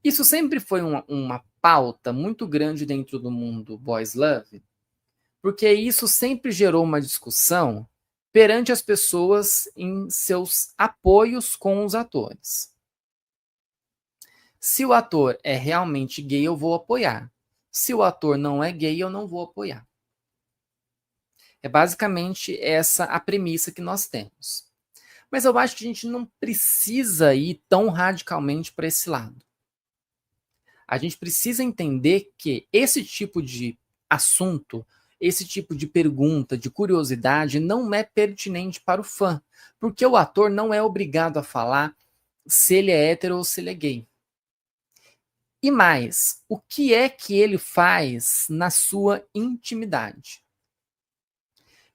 [SPEAKER 1] Isso sempre foi uma pauta muito grande dentro do mundo boys love, porque isso sempre gerou uma discussão perante as pessoas em seus apoios com os atores. Se o ator é realmente gay, eu vou apoiar. Se o ator não é gay, eu não vou apoiar. É basicamente essa a premissa que nós temos. Mas eu acho que a gente não precisa ir tão radicalmente para esse lado. A gente precisa entender que esse tipo de assunto, esse tipo de pergunta, de curiosidade, não é pertinente para o fã, porque o ator não é obrigado a falar se ele é hétero ou se ele é gay. E mais, o que é que ele faz na sua intimidade?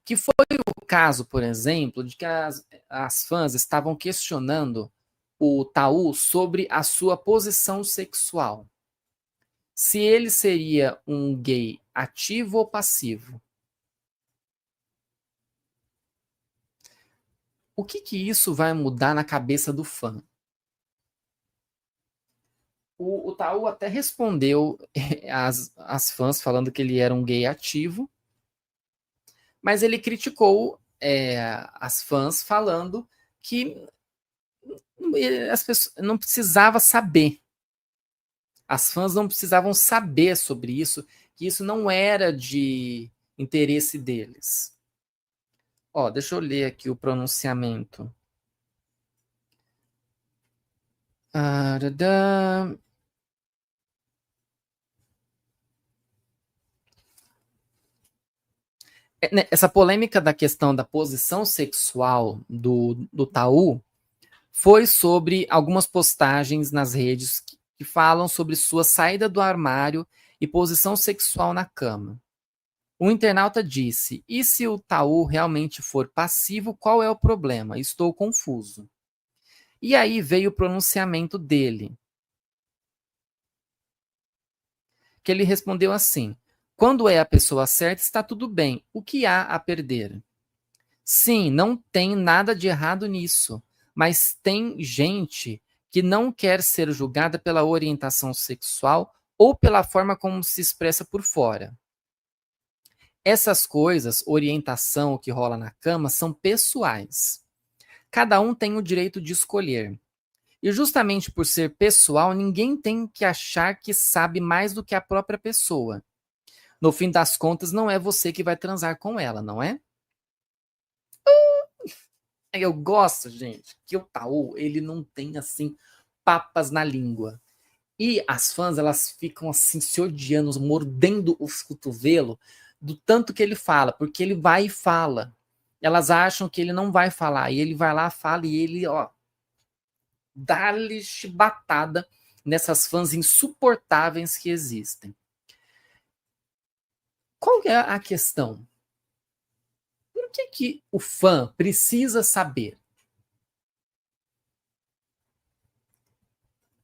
[SPEAKER 1] Que foi o caso, por exemplo, de que as fãs estavam questionando o Taú sobre a sua posição sexual. Se ele seria um gay ativo ou passivo. O que isso vai mudar na cabeça do fã? O Taú até respondeu as fãs falando que ele era um gay ativo, mas ele criticou as fãs falando que as pessoas não precisava saber. As fãs não precisavam saber sobre isso, que isso não era de interesse deles. Ó, deixa eu ler aqui o pronunciamento. Essa polêmica da questão da posição sexual do Taú foi sobre algumas postagens nas redes que falam sobre sua saída do armário e posição sexual na cama. O internauta disse: e se o Taú realmente for passivo, qual é o problema? Estou confuso. E aí veio o pronunciamento dele, que ele respondeu assim: quando é a pessoa certa, está tudo bem. O que há a perder? Sim, não tem nada de errado nisso, mas tem gente que não quer ser julgada pela orientação sexual ou pela forma como se expressa por fora. Essas coisas, orientação, o que rola na cama, são pessoais. Cada um tem o direito de escolher. E justamente por ser pessoal, ninguém tem que achar que sabe mais do que a própria pessoa. No fim das contas, não é você que vai transar com ela, não é? Eu gosto, gente, que o Taú, ele não tem, assim, papas na língua. E as fãs, elas ficam, assim, se odiando, mordendo os cotovelos do tanto que ele fala, porque ele vai e fala. Elas acham que ele não vai falar, e ele vai lá, fala, e ele, ó, dá-lhe chibatada nessas fãs insuportáveis que existem. Qual é a questão? Por que o fã precisa saber?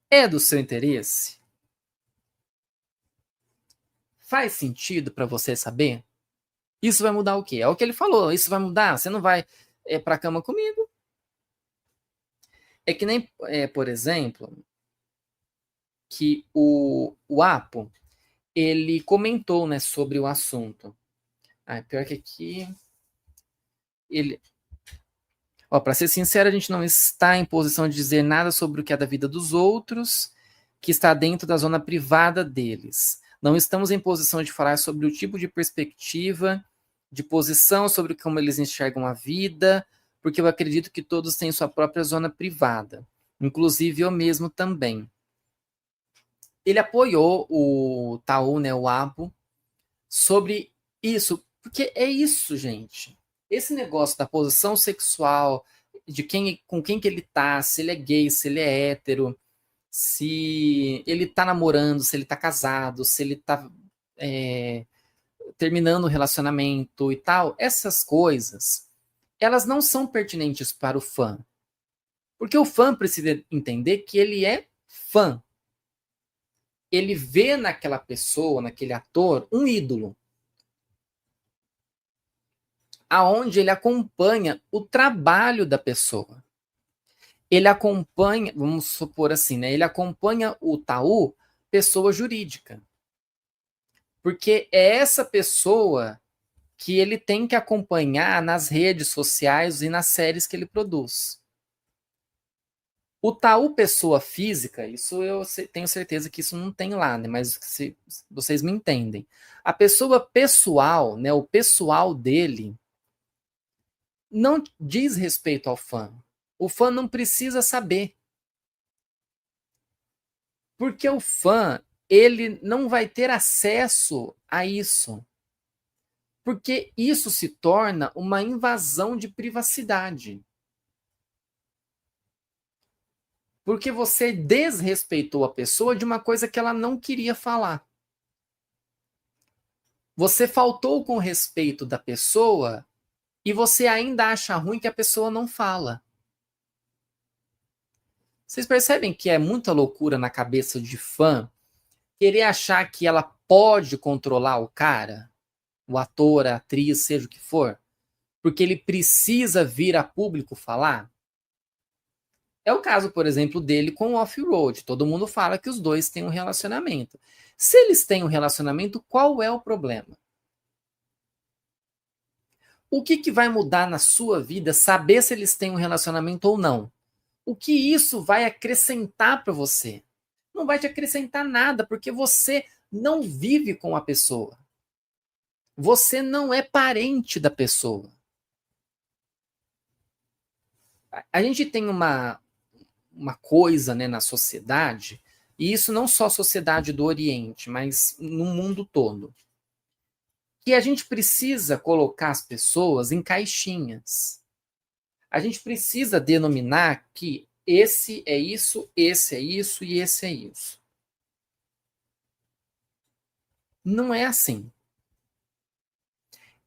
[SPEAKER 1] É do seu interesse? Faz sentido para você saber? Isso vai mudar o quê? É o que ele falou. Isso vai mudar? Você não vai para a cama comigo? É que nem, por exemplo, que o Apo, ele comentou, né, sobre o assunto. Pior que aqui... Ele, para ser sincero, a gente não está em posição de dizer nada sobre o que é da vida dos outros, que está dentro da zona privada deles. Não estamos em posição de falar sobre o tipo de perspectiva, de posição sobre como eles enxergam a vida, porque eu acredito que todos têm sua própria zona privada, inclusive eu mesmo também. Ele apoiou o Taú, né, o Apo, sobre isso, porque é isso, gente. Esse negócio da posição sexual, de com quem que ele tá, se ele é gay, se ele é hétero, se ele tá namorando, se ele tá casado, se ele tá terminando o relacionamento e tal, essas coisas, elas não são pertinentes para o fã. Porque o fã precisa entender que ele é fã. Ele vê naquela pessoa, naquele ator, um ídolo. Aonde ele acompanha o trabalho da pessoa. Ele acompanha, vamos supor assim, né? Ele acompanha o Taú, pessoa jurídica. Porque é essa pessoa que ele tem que acompanhar nas redes sociais e nas séries que ele produz. O Taú, pessoa física, isso eu tenho certeza que isso não tem lá, né? Mas se vocês me entendem. A pessoa pessoal, né? O pessoal dele não diz respeito ao fã. O fã não precisa saber. Porque o fã, ele não vai ter acesso a isso. Porque isso se torna uma invasão de privacidade. Porque você desrespeitou a pessoa de uma coisa que ela não queria falar. Você faltou com o respeito da pessoa e você ainda acha ruim que a pessoa não fala. Vocês percebem que é muita loucura na cabeça de fã querer achar que ela pode controlar o cara, o ator, a atriz, seja o que for? porque ele precisa vir a público falar? É o caso, por exemplo, dele com o Off-Road. Todo mundo fala que os dois têm um relacionamento. Se eles têm um relacionamento, qual é o problema? O que vai mudar na sua vida saber se eles têm um relacionamento ou não? O que isso vai acrescentar para você? Não vai te acrescentar nada, porque você não vive com a pessoa. Você não é parente da pessoa. A gente tem uma coisa, né, na sociedade, e isso não só a sociedade do Oriente, mas no mundo todo, que a gente precisa colocar as pessoas em caixinhas. A gente precisa denominar que esse é isso e esse é isso. Não é assim.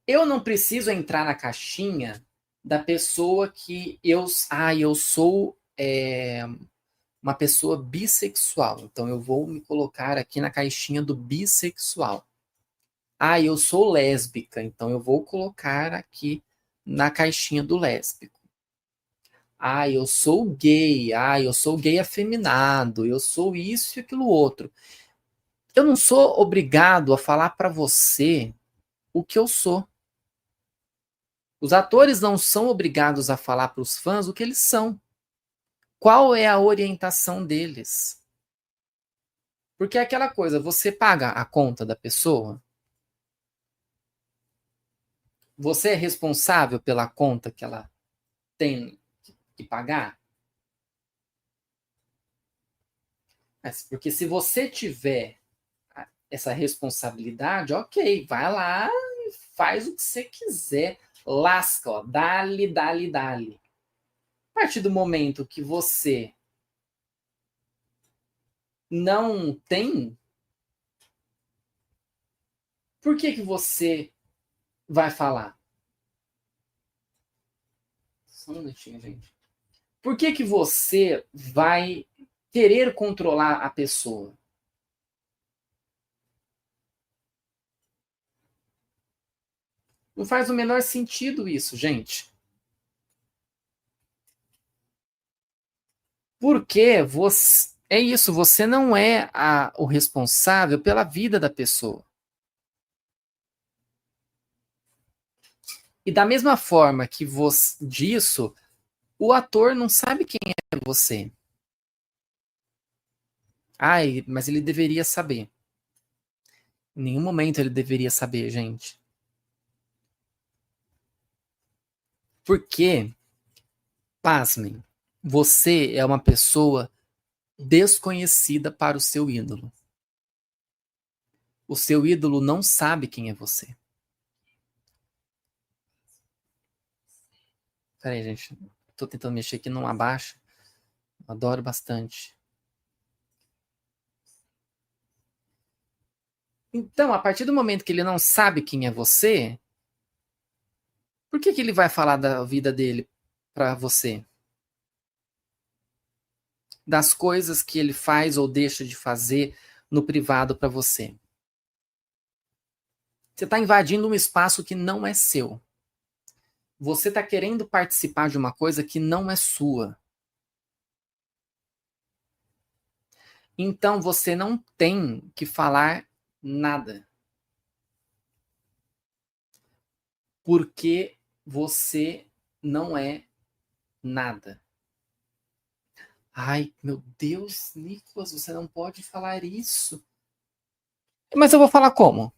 [SPEAKER 1] Eu não preciso entrar na caixinha da pessoa que eu sou uma pessoa bissexual. Então eu vou me colocar aqui na caixinha do bissexual. Eu sou lésbica, então eu vou colocar aqui na caixinha do lésbico. Eu sou gay, eu sou gay afeminado, eu sou isso e aquilo outro. Eu não sou obrigado a falar para você o que eu sou. Os atores não são obrigados a falar para os fãs o que eles são. Qual é a orientação deles? Porque é aquela coisa, você paga a conta da pessoa, você é responsável pela conta que ela tem que pagar? Porque se você tiver essa responsabilidade, ok, vai lá e faz o que você quiser. Lasca, ó, dale, dale, dale. A partir do momento que você não tem, por que você vai falar? Só um minutinho, gente. Por que você vai querer controlar a pessoa? Não faz o menor sentido isso, gente. Porque você, é isso, você não é o responsável pela vida da pessoa. E da mesma forma que você disso, o ator não sabe quem é você. Mas ele deveria saber. Em nenhum momento ele deveria saber, gente. Porque, pasmem, você é uma pessoa desconhecida para o seu ídolo. O seu ídolo não sabe quem é você. Peraí, gente. Tô tentando mexer aqui, não abaixa. Adoro bastante. Então, a partir do momento que ele não sabe quem é você, por que ele vai falar da vida dele para você? Das coisas que ele faz ou deixa de fazer no privado para você? Você está invadindo um espaço que não é seu. Você está querendo participar de uma coisa que não é sua. Então você não tem que falar nada. Porque você não é nada. Meu Deus, Nicolas, você não pode falar isso. Mas eu vou falar como?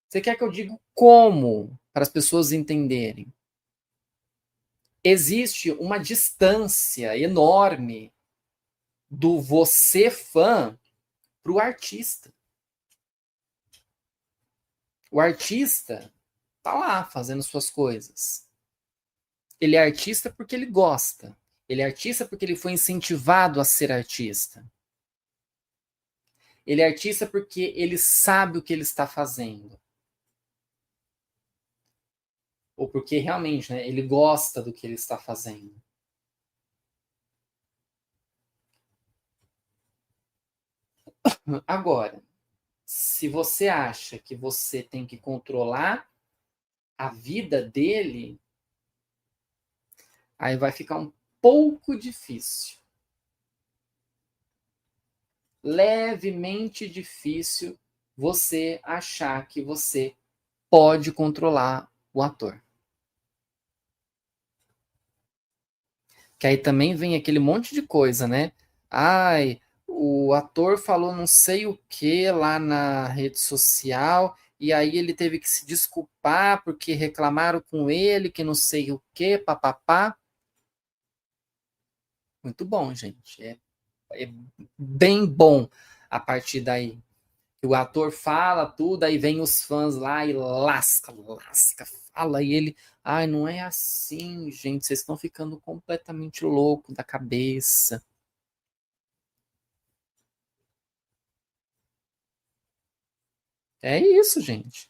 [SPEAKER 1] Você quer que eu diga como para as pessoas entenderem? Existe uma distância enorme do você fã para o artista. O artista tá lá fazendo suas coisas. Ele é artista porque ele gosta. Ele é artista porque ele foi incentivado a ser artista. Ele é artista porque ele sabe o que ele está fazendo. Ou porque realmente, né, ele gosta do que ele está fazendo. Agora, se você acha que você tem que controlar a vida dele, aí vai ficar um pouco difícil. Levemente difícil você achar que você pode controlar o ator. Que aí também vem aquele monte de coisa, né? Ai, o ator falou não sei o que lá na rede social, e aí ele teve que se desculpar porque reclamaram com ele que não sei o que, papapá. Muito bom, gente. É bem bom a partir daí. O ator fala tudo, aí vem os fãs lá e lasca, fala, e ele, ai, não é assim, gente, vocês estão ficando completamente louco da cabeça. É isso, gente.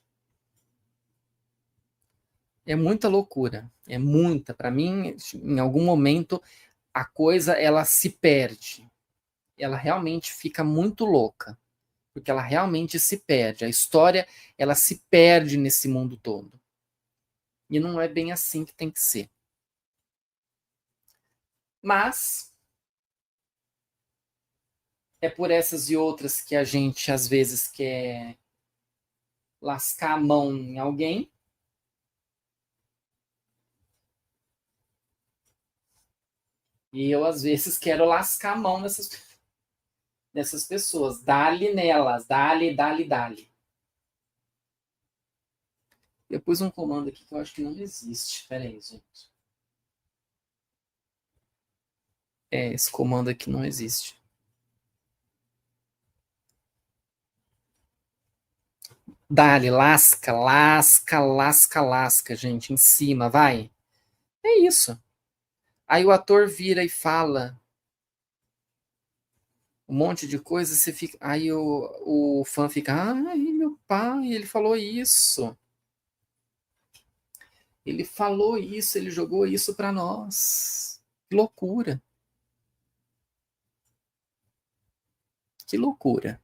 [SPEAKER 1] É muita loucura, é muita. Para mim, em algum momento, a coisa ela se perde. Ela realmente fica muito louca, porque ela realmente se perde. A história, ela se perde nesse mundo todo. E não é bem assim que tem que ser. Mas é por essas e outras que a gente às vezes quer lascar a mão em alguém. E eu às vezes quero lascar a mão nessas pessoas. Dá-lhe nelas, dá-lhe, dá-lhe, dá-lhe. Eu pus um comando aqui que eu acho que não existe. Espera aí, gente. Esse comando aqui não existe. Dá-lhe, lasca, lasca, lasca, lasca, gente, em cima, vai. É isso. Aí o ator vira e fala um monte de coisa, você fica. Aí o fã fica, ai, meu pai, ele falou isso. Ele falou isso, ele jogou isso para nós. Que loucura. Que loucura.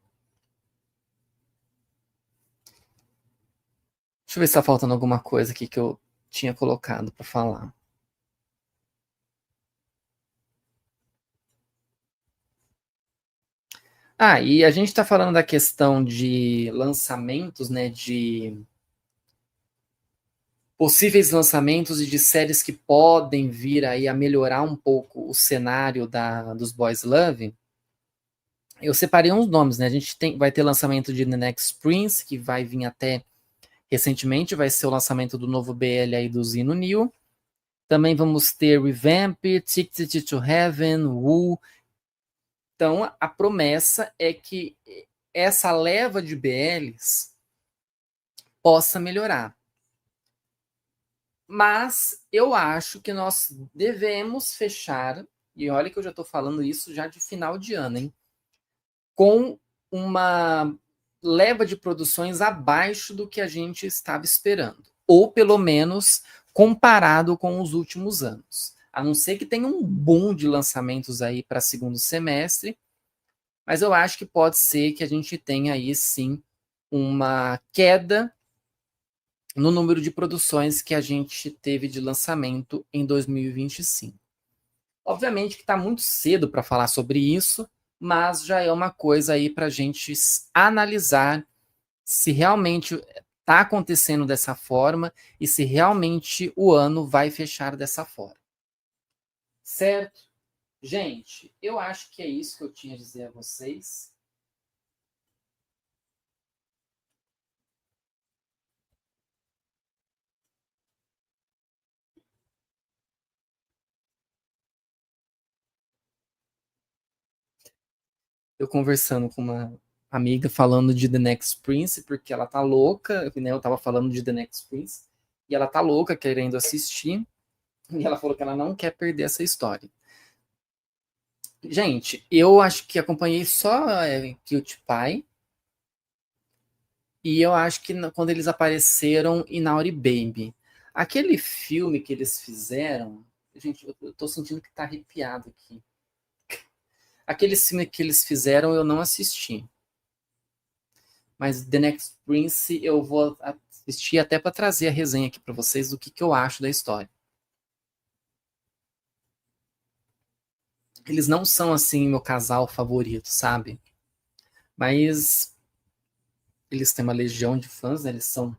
[SPEAKER 1] Deixa eu ver se tá faltando alguma coisa aqui que eu tinha colocado para falar. Ah, e a gente está falando da questão de lançamentos, né? De possíveis lançamentos e de séries que podem vir aí a melhorar um pouco o cenário dos Boys Love. Eu separei uns nomes, né? A gente vai ter lançamento de The Next Prince, que vai vir até recentemente, vai ser o lançamento do novo BL aí do Zino New. Também vamos ter Revamp, Ticket to Heaven, Woo. Então, a promessa é que essa leva de BLs possa melhorar. Mas eu acho que nós devemos fechar, e olha que eu já estou falando isso já de final de ano, hein? Com uma leva de produções abaixo do que a gente estava esperando. Ou pelo menos comparado com os últimos anos. A não ser que tenha um boom de lançamentos aí para segundo semestre, mas eu acho que pode ser que a gente tenha aí sim uma queda no número de produções que a gente teve de lançamento em 2025. Obviamente que está muito cedo para falar sobre isso, mas já é uma coisa aí para a gente analisar se realmente está acontecendo dessa forma e se realmente o ano vai fechar dessa forma. Certo? Gente, eu acho que é isso que eu tinha a dizer a vocês. Eu conversando com uma amiga falando de The Next Prince, porque ela tá louca, né? Eu tava falando de The Next Prince, e ela tá louca querendo assistir, e ela falou que ela não quer perder essa história. Gente, eu acho que acompanhei só Cute Pie, e eu acho que quando eles apareceram em Naughty Baby. Aquele filme que eles fizeram, gente, eu tô sentindo que tá arrepiado aqui. Aquele filme que eles fizeram eu não assisti. Mas The Next Prince eu vou assistir até para trazer a resenha aqui para vocês do que eu acho da história. Eles não são, assim, meu casal favorito, sabe? Mas eles têm uma legião de fãs, né? Eles são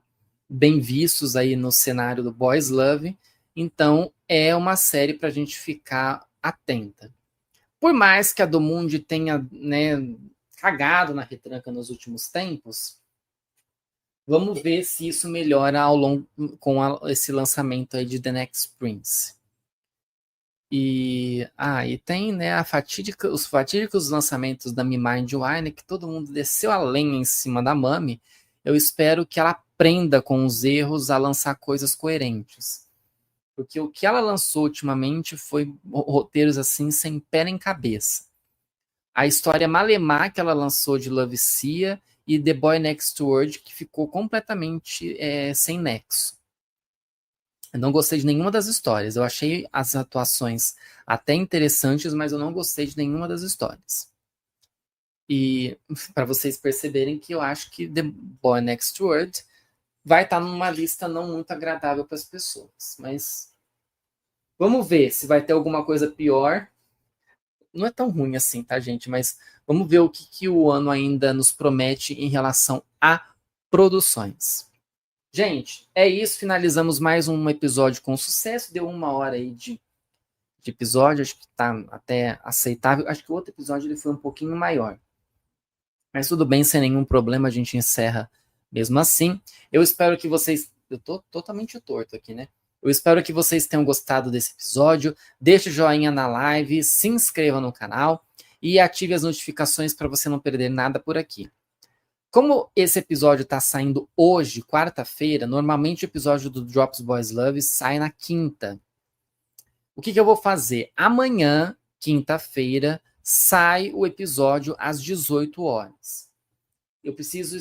[SPEAKER 1] bem vistos aí no cenário do Boys Love. Então, é uma série para a gente ficar atenta. Por mais que a Domundi tenha, né, cagado na retranca nos últimos tempos, vamos ver se isso melhora ao longo com esse lançamento aí de The Next Prince. E tem, né, os fatídicos lançamentos da Me Mind Wine, que todo mundo desceu a lenha em cima da Mami. Eu espero que ela aprenda com os erros a lançar coisas coerentes. Porque o que ela lançou ultimamente foi roteiros assim sem pé nem cabeça. A história Malemar que ela lançou de Love Sia e The Boy Next Door, que ficou completamente sem nexo. Eu não gostei de nenhuma das histórias. Eu achei as atuações até interessantes, mas eu não gostei de nenhuma das histórias. E para vocês perceberem que eu acho que The Boy Next Door vai estar numa lista não muito agradável para as pessoas. Mas vamos ver se vai ter alguma coisa pior. Não é tão ruim assim, tá, gente? Mas vamos ver o que o ano ainda nos promete em relação a produções. Gente, é isso. Finalizamos mais um episódio com sucesso. Deu 1 hora aí de episódio. Acho que tá até aceitável. Acho que o outro episódio ele foi um pouquinho maior. Mas tudo bem, sem nenhum problema. A gente encerra mesmo assim. Eu espero que vocês... Eu tô totalmente torto aqui, né? Eu espero que vocês tenham gostado desse episódio. Deixe o joinha na live, se inscreva no canal e ative as notificações para você não perder nada por aqui. Como esse episódio está saindo hoje, quarta-feira, normalmente o episódio do Drops Boys Love sai na quinta. O que eu vou fazer? Amanhã, quinta-feira, sai o episódio às 18 horas. Eu preciso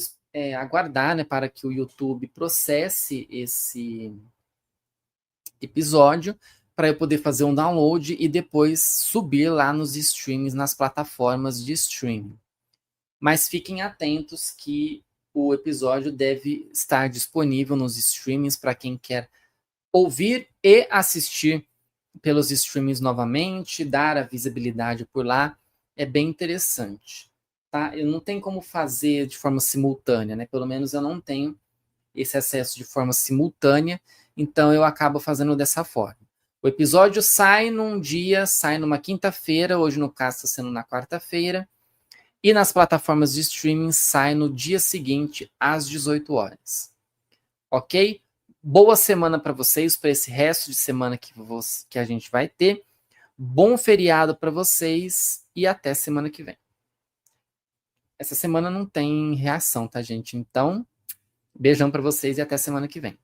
[SPEAKER 1] aguardar, né, para que o YouTube processe esse episódio para eu poder fazer um download e depois subir lá nos streams, nas plataformas de streaming. Mas fiquem atentos que o episódio deve estar disponível nos streamings para quem quer ouvir e assistir pelos streamings novamente, dar a visibilidade por lá. É bem interessante. Tá? Eu não tenho como fazer de forma simultânea, né? Pelo menos eu não tenho esse acesso de forma simultânea, então eu acabo fazendo dessa forma. O episódio sai num dia, sai numa quinta-feira, hoje no caso está sendo na quarta-feira, e nas plataformas de streaming sai no dia seguinte, às 18 horas. Ok? Boa semana para vocês, para esse resto de semana que a gente vai ter. Bom feriado para vocês e até semana que vem. Essa semana não tem reação, tá, gente? Então, beijão para vocês e até semana que vem.